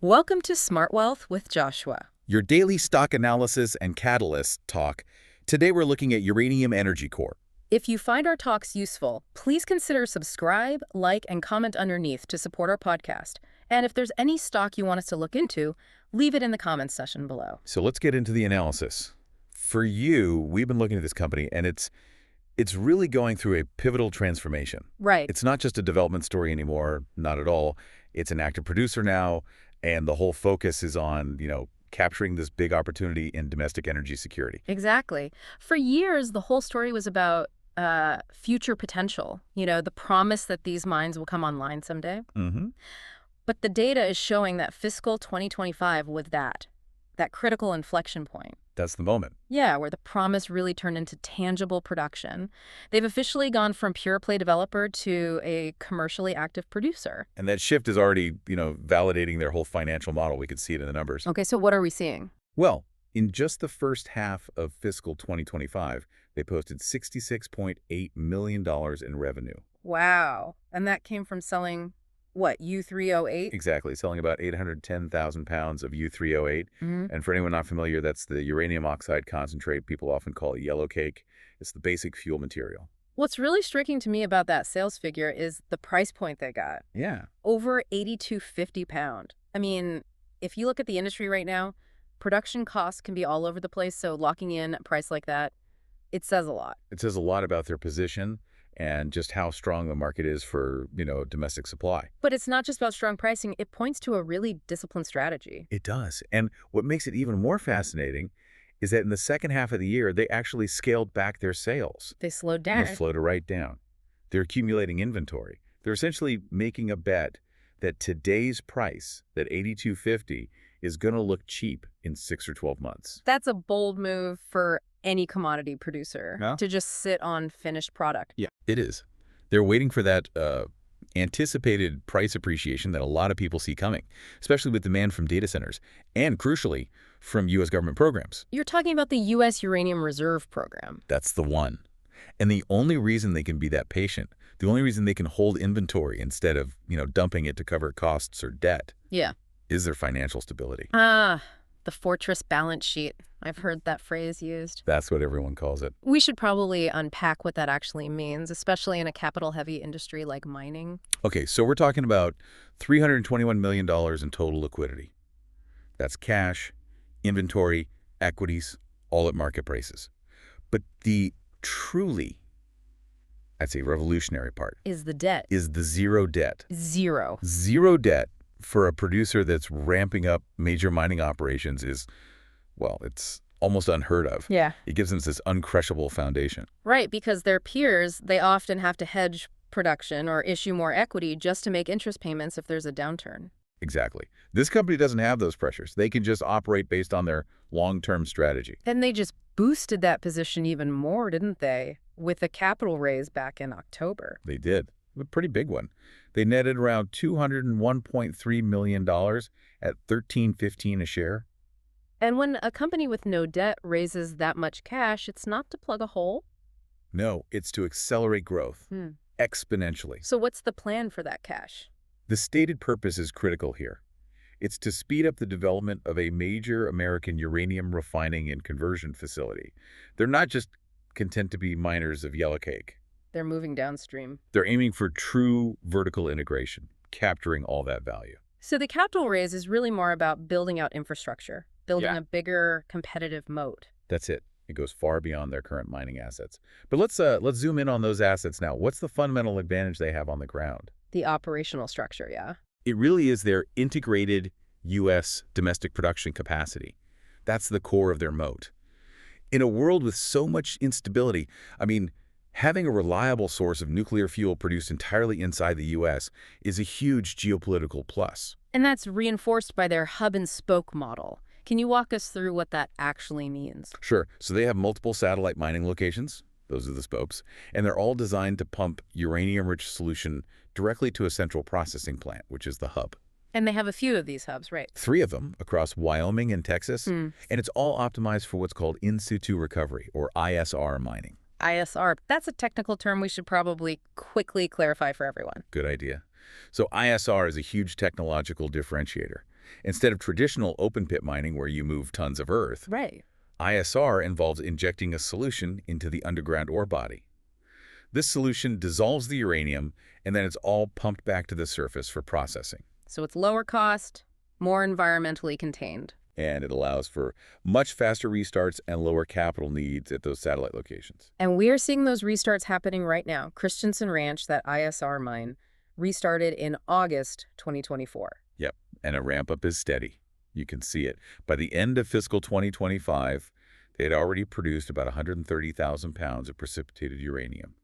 Welcome to Smart Wealth with Joshua. Your daily stock analysis and catalyst talk. Today we're looking at Uranium Energy Corp. If you find our talks useful, please consider subscribe, like, and comment underneath to support our podcast. And if there's any stock you want us to look into, leave it in the comments section below. So let's get into the analysis. For you, we've been looking at this company, and it's really going through a pivotal transformation. Right. It's not just a development story anymore, not at all. It's an active producer now, and the whole focus is on, capturing this big opportunity in domestic energy security. Exactly. For years, the whole story was about future potential, the promise that these mines will come online someday. Mm-hmm. But the data is showing that fiscal 2025 was that critical inflection point. That's the moment. Yeah, where the promise really turned into tangible production. They've officially gone from pure play developer to a commercially active producer. And that shift is already, validating their whole financial model. We could see it in the numbers. Okay, so what are we seeing? Well, in just the first half of fiscal 2025, they posted $66.8 million in revenue. Wow. And that came from selling, what, U3O8? Exactly, selling about 810,000 pounds of U3O8. Mm-hmm. And for anyone not familiar, that's the uranium oxide concentrate. People often call it yellow cake. It's the basic fuel material. What's really striking to me about that sales figure is the price point they got. Yeah. Over $82.50 pound. I mean, if you look at the industry right now, production costs can be all over the place, so locking in a price like that, it says a lot. It says a lot about their position and just how strong the market is for, domestic supply. But it's not just about strong pricing. It points to a really disciplined strategy. It does. And what makes it even more fascinating is that in the second half of the year, they actually scaled back their sales. They slowed down. They slowed it right down. They're accumulating inventory. They're essentially making a bet that today's price, that $82.50, is going to look cheap in 6 or 12 months. That's a bold move for any commodity producer to just sit on finished product. Yeah, it is. They're waiting for that anticipated price appreciation that a lot of people see coming, especially with demand from data centers and, crucially, from U.S. government programs. You're talking about the U.S. Uranium Reserve Program. That's the one. And the only reason they can be that patient, the only reason they can hold inventory instead of, dumping it to cover costs or debt, is their financial stability. The fortress balance sheet. I've heard that phrase used. That's what everyone calls it. We should probably unpack what that actually means, especially in a capital-heavy industry like mining. Okay, so we're talking about $321 million in total liquidity. That's cash, inventory, equities, all at market prices. But the truly, I'd say, revolutionary part is the debt. Is the zero debt. Zero. Zero debt for a producer that's ramping up major mining operations is, well, it's almost unheard of. Yeah. It gives them this uncrushable foundation. Right, because their peers, they often have to hedge production or issue more equity just to make interest payments if there's a downturn. Exactly. This company doesn't have those pressures. They can just operate based on their long-term strategy. And they just boosted that position even more, didn't they, with a capital raise back in October? They did. A pretty big one. They netted around $201.3 million at $13.15 a share. And when a company with no debt raises that much cash, it's not to plug a hole? No, it's to accelerate growth exponentially. So what's the plan for that cash? The stated purpose is critical here. It's to speed up the development of a major American uranium refining and conversion facility. They're not just content to be miners of yellow cake. They're moving downstream. They're aiming for true vertical integration, capturing all that value. So the capital raise is really more about building out infrastructure, building a bigger competitive moat. That's it. It goes far beyond their current mining assets. But let's zoom in on those assets now. What's the fundamental advantage they have on the ground? The operational structure, yeah. It really is their integrated U.S. domestic production capacity. That's the core of their moat. In a world with so much instability, having a reliable source of nuclear fuel produced entirely inside the U.S. is a huge geopolitical plus. And that's reinforced by their hub-and-spoke model. Can you walk us through what that actually means? Sure. So they have multiple satellite mining locations. Those are the spokes. And they're all designed to pump uranium-rich solution directly to a central processing plant, which is the hub. And they have a few of these hubs, right? 3 of them across Wyoming and Texas. And it's all optimized for what's called in-situ recovery, or ISR mining. ISR, that's a technical term we should probably quickly clarify for everyone. Good idea. So ISR is a huge technological differentiator. Instead of traditional open-pit mining where you move tons of earth, Right. ISR involves injecting a solution into the underground ore body. This solution dissolves the uranium, and then it's all pumped back to the surface for processing. So it's lower cost, more environmentally contained. And it allows for much faster restarts and lower capital needs at those satellite locations. And we're seeing those restarts happening right now. Christensen Ranch, that ISR mine, restarted in August 2024. Yep, and a ramp-up is steady. You can see it. By the end of fiscal 2025, they had already produced about 130,000 pounds of precipitated uranium.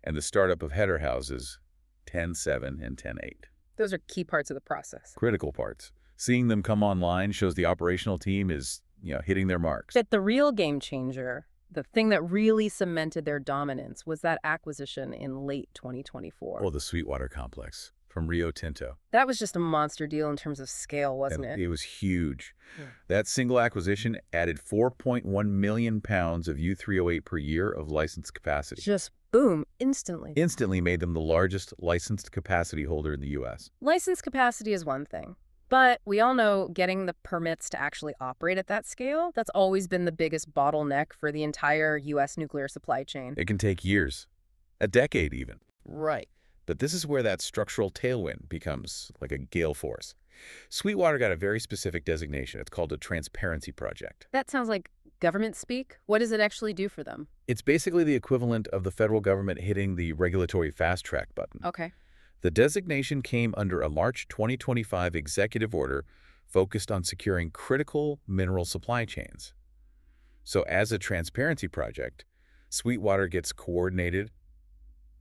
And the startup of header houses, 10-7 and 10-8. Those are key parts of the process. Critical parts. Seeing them come online shows the operational team is, hitting their marks. That the real game changer, the thing that really cemented their dominance, was that acquisition in late 2024. Oh, the Sweetwater Complex from Rio Tinto. That was just a monster deal in terms of scale, wasn't it? It was huge. Yeah. That single acquisition added 4.1 million pounds of U3O8 per year of licensed capacity. Just boom, instantly. Instantly made them the largest licensed capacity holder in the U.S. Licensed capacity is one thing. But we all know getting the permits to actually operate at that scale, that's always been the biggest bottleneck for the entire U.S. nuclear supply chain. It can take years, a decade even. Right. But this is where that structural tailwind becomes like a gale force. Sweetwater got a very specific designation. It's called a transparency project. That sounds like government speak. What does it actually do for them? It's basically the equivalent of the federal government hitting the regulatory fast-track button. Okay. The designation came under a March 2025 executive order focused on securing critical mineral supply chains. So as a transparency project, Sweetwater gets coordinated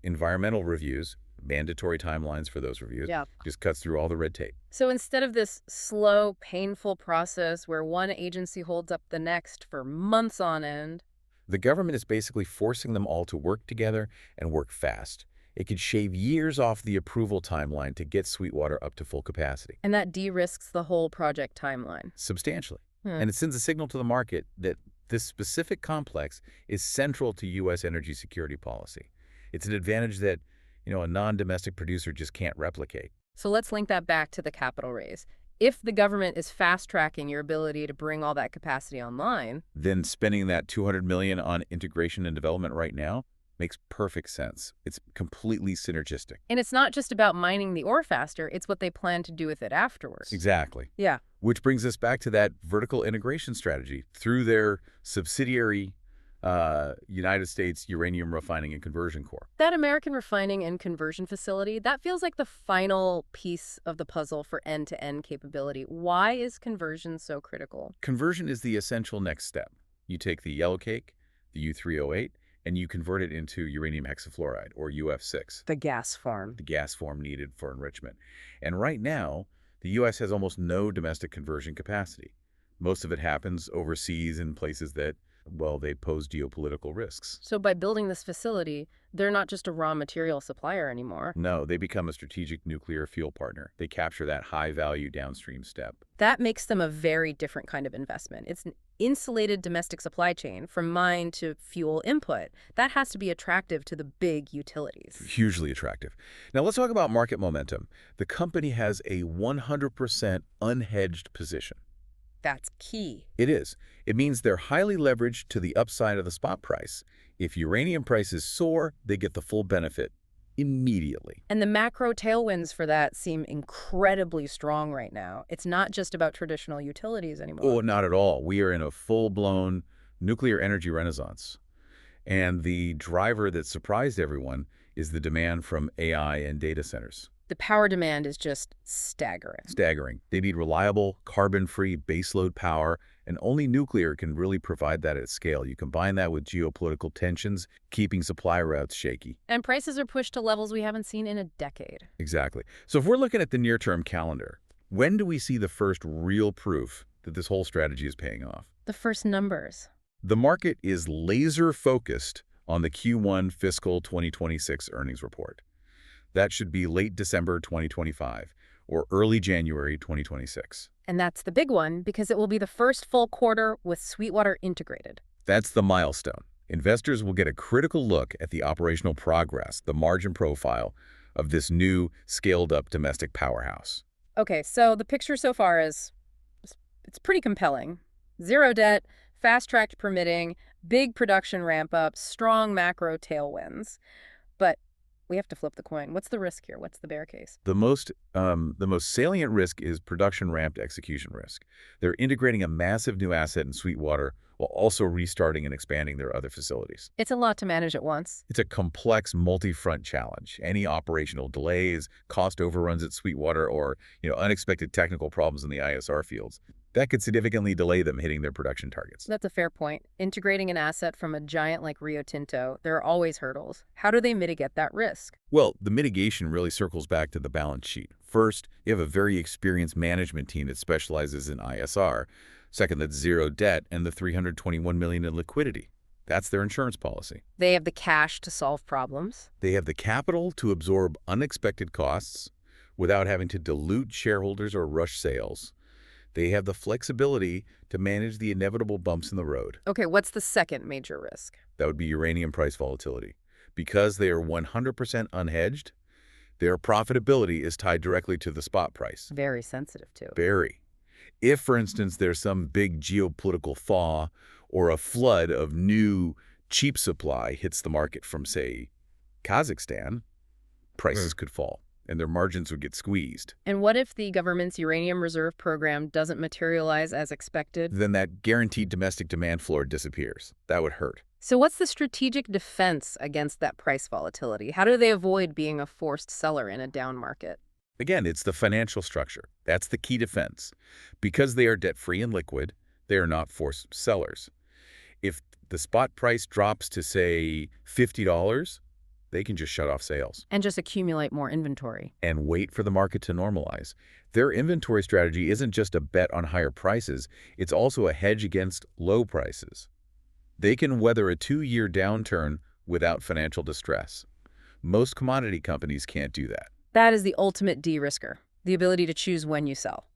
environmental reviews, mandatory timelines for those reviews. Yeah. Just cuts through all the red tape. So instead of this slow, painful process where one agency holds up the next for months on end, The government is basically forcing them all to work together and work fast. It could shave years off the approval timeline to get Sweetwater up to full capacity. and that de-risks the whole project timeline. Substantially. Hmm. And it sends a signal to the market that this specific complex is central to U.S. energy security policy. It's an advantage that, a non-domestic producer just can't replicate. So let's link that back to the capital raise. If the government is fast-tracking your ability to bring all that capacity online, Then spending that $200 million on integration and development right now makes perfect sense. It's completely synergistic. and it's not just about mining the ore faster, it's what they plan to do with it afterwards. Exactly. Yeah. Which brings us back to that vertical integration strategy through their subsidiary United States Uranium Refining and Conversion Corp. That American refining and conversion facility, that feels like the final piece of the puzzle for end-to-end capability. Why is conversion so critical? Conversion is the essential next step. You take the yellow cake, the U3O8, and you convert it into uranium hexafluoride, or UF6, The gas farm. the gas form needed for enrichment. And right now, the U.S. has almost no domestic conversion capacity. Most of it happens overseas in places that, they pose geopolitical risks. So by building this facility, they're not just a raw material supplier anymore. No, they become a strategic nuclear fuel partner. They capture that high-value downstream step. That makes them a very different kind of investment. It's an insulated domestic supply chain from mine to fuel input. That has to be attractive to the big utilities. Hugely attractive. Now let's talk about market momentum. The company has a 100% unhedged position. That's key. It is. It means they're highly leveraged to the upside of the spot price. If uranium prices soar, they get the full benefit immediately. And the macro tailwinds for that seem incredibly strong right now. It's not just about traditional utilities anymore. Oh, not at all. We are in a full-blown nuclear energy renaissance. And the driver that surprised everyone is the demand from AI and data centers. The power demand is just staggering. Staggering. They need reliable, carbon-free baseload power, and only nuclear can really provide that at scale. You combine that with geopolitical tensions, keeping supply routes shaky. And prices are pushed to levels we haven't seen in a decade. Exactly. So if we're looking at the near-term calendar, when do we see the first real proof that this whole strategy is paying off? The first numbers. The market is laser-focused on the Q1 fiscal 2026 earnings report. That should be late December 2025 or early January 2026. And that's the big one because it will be the first full quarter with Sweetwater integrated. That's the milestone. Investors will get a critical look at the operational progress, the margin profile of this new scaled-up domestic powerhouse. Okay, so the picture so far is it's pretty compelling. Zero debt, fast-tracked permitting, big production ramp-up, strong macro tailwinds. But we have to flip the coin. What's the risk here? What's the bear case? The most salient risk is production ramped execution risk. They're integrating a massive new asset in Sweetwater while also restarting and expanding their other facilities. It's a lot to manage at once. It's a complex multi-front challenge. Any operational delays, cost overruns at Sweetwater, or unexpected technical problems in the ISR fields, that could significantly delay them hitting their production targets. That's a fair point. Integrating an asset from a giant like Rio Tinto, there are always hurdles. How do they mitigate that risk? Well, the mitigation really circles back to the balance sheet. First, you have a very experienced management team that specializes in ISR. Second, that's zero debt and the $321 million in liquidity. That's their insurance policy. They have the cash to solve problems. They have the capital to absorb unexpected costs without having to dilute shareholders or rush sales. They have the flexibility to manage the inevitable bumps in the road. Okay, what's the second major risk? That would be uranium price volatility. Because they are 100% unhedged, their profitability is tied directly to the spot price. Very sensitive too. Very. If, for instance, there's some big geopolitical thaw or a flood of new cheap supply hits the market from, say, Kazakhstan, prices could fall and their margins would get squeezed. And what if the government's uranium reserve program doesn't materialize as expected? Then that guaranteed domestic demand floor disappears. That would hurt. So what's the strategic defense against that price volatility? How do they avoid being a forced seller in a down market? Again, it's the financial structure. That's the key defense. Because they are debt-free and liquid, they are not forced sellers. If the spot price drops to, say, $50, they can just shut off sales. And just accumulate more inventory. And wait for the market to normalize. Their inventory strategy isn't just a bet on higher prices, it's also a hedge against low prices. They can weather a 2-year downturn without financial distress. Most commodity companies can't do that. That is the ultimate de-risker, the ability to choose when you sell.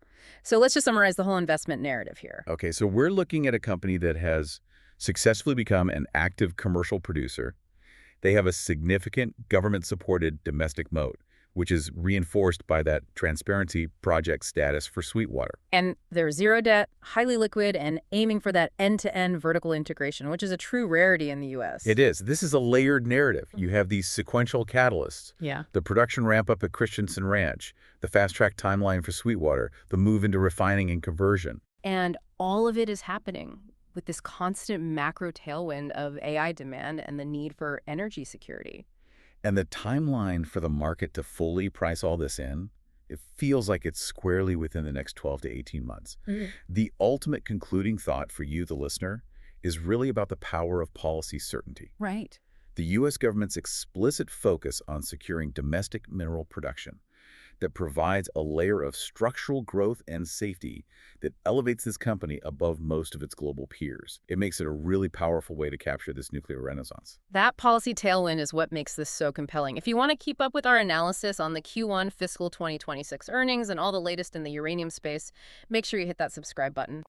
So let's just summarize the whole investment narrative here. Okay, so we're looking at a company that has successfully become an active commercial producer. They have a significant government-supported domestic moat, which is reinforced by that transparency project status for Sweetwater. And they're zero debt, highly liquid, and aiming for that end-to-end vertical integration, which is a true rarity in the U.S. It is. This is a layered narrative. You have these sequential catalysts. Yeah. The production ramp-up at Christensen Ranch, the fast-track timeline for Sweetwater, the move into refining and conversion. And all of it is happening with this constant macro tailwind of AI demand and the need for energy security. And the timeline for the market to fully price all this in, it feels like it's squarely within the next 12 to 18 months. The ultimate concluding thought for you, the listener, is really about the power of policy certainty. Right. The U.S. government's explicit focus on securing domestic mineral production that provides a layer of structural growth and safety that elevates this company above most of its global peers. It makes it a really powerful way to capture this nuclear renaissance. That policy tailwind is what makes this so compelling. If you want to keep up with our analysis on the Q1 fiscal 2026 earnings and all the latest in the uranium space, make sure you hit that subscribe button.